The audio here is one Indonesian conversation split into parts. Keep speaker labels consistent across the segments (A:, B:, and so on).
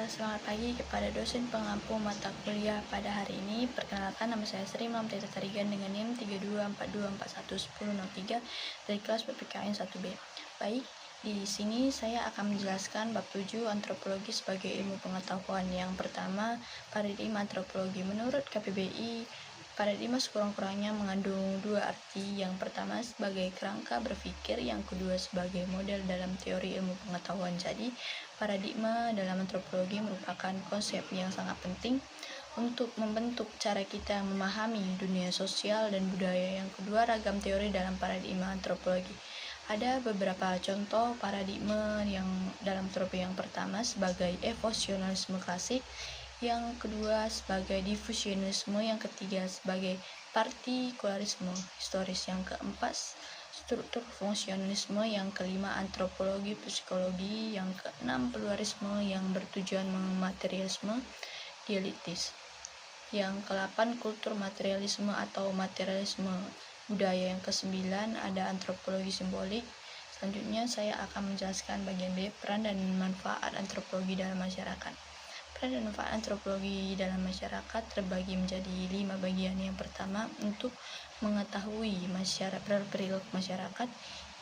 A: Selamat pagi kepada dosen pengampu mata kuliah pada hari ini. Perkenalkan, nama saya Sri Mamteta Tarigan dengan NIM 3242411003 dari kelas PPKN 1B. Baik, di sini saya akan menjelaskan bab 7 antropologi sebagai ilmu pengetahuan. Yang pertama, paradigma antropologi. Menurut KPBI, paradigma sekurang-kurangnya mengandung dua arti. Yang pertama sebagai kerangka berpikir, yang kedua sebagai model dalam teori ilmu pengetahuan. Jadi, paradigma dalam antropologi merupakan konsep yang sangat penting untuk membentuk cara kita memahami dunia sosial dan budaya. Yang kedua, ragam teori dalam paradigma antropologi. Ada beberapa contoh paradigma yang dalam antropologi. Yang pertama sebagai evolusionisme klasik, yang kedua sebagai diffusionisme, yang ketiga sebagai partikularisme historis, yang keempat struktur fungsionalisme, yang kelima antropologi psikologi, yang keenam pluralisme yang bertujuan materialisme dialektis, yang ke-8 kultur materialisme atau materialisme budaya, yang ke-9 ada antropologi simbolik. Selanjutnya saya akan menjelaskan bagian B, peran dan manfaat antropologi dalam masyarakat. Peran dan manfaat antropologi dalam masyarakat terbagi menjadi 5 bagian. Yang pertama, untuk mengetahui perilaku masyarakat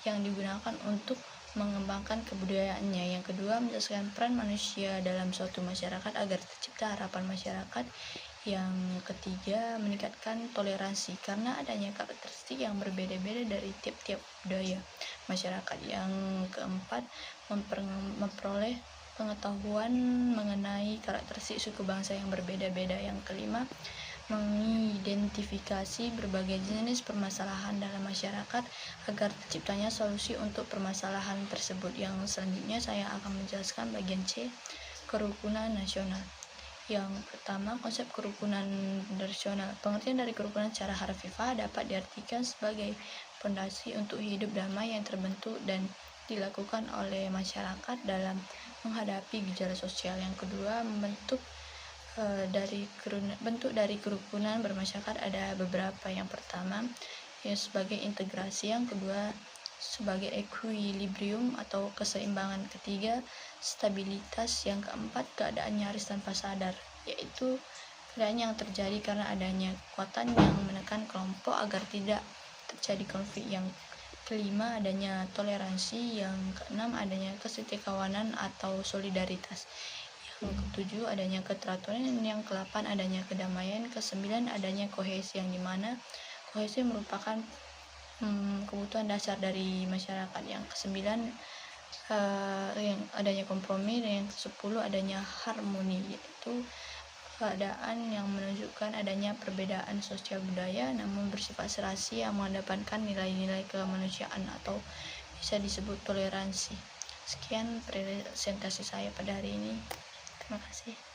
A: yang digunakan untuk mengembangkan kebudayaannya. Yang kedua, menjelaskan peran manusia dalam suatu masyarakat agar tercipta harapan masyarakat. Yang ketiga, meningkatkan toleransi karena adanya karakteristik yang berbeda-beda dari tiap-tiap budaya masyarakat. Yang keempat, memperoleh pengetahuan mengenai karakteristik suku bangsa yang berbeda-beda. Yang kelima, mengidentifikasi berbagai jenis permasalahan dalam masyarakat agar terciptanya solusi untuk permasalahan tersebut. Yang selanjutnya saya akan menjelaskan bagian C, kerukunan nasional. Yang pertama, konsep kerukunan nasional. Pengertian dari kerukunan secara harfiah dapat diartikan sebagai fondasi untuk hidup damai yang terbentuk dan dilakukan oleh masyarakat dalam menghadapi gejala sosial. Yang kedua, bentuk dari kerukunan bermasyarakat ada beberapa. Yang pertama, sebagai integrasi. Yang kedua, sebagai equilibrium atau keseimbangan. Ketiga, stabilitas. Yang keempat, keadaan nyaris tanpa sadar, yaitu keadaan yang terjadi karena adanya kekuatan yang menekan kelompok agar tidak terjadi konflik. Yang kelima, adanya toleransi. Yang keenam, adanya kesetikawanan atau solidaritas. Yang ketujuh, adanya keteraturan. Yang ke-8, adanya kedamaian. Ke-9, adanya kohesi, yang dimana kohesi merupakan kebutuhan dasar dari masyarakat. Yang ke-9, yang adanya kompromi. Dan yang ke-10, adanya harmoni, yaitu keadaan yang menunjukkan adanya perbedaan sosial budaya namun bersifat serasi yang mengedepankan nilai-nilai kemanusiaan atau bisa disebut toleransi. Sekian presentasi saya pada hari ini. Terima kasih.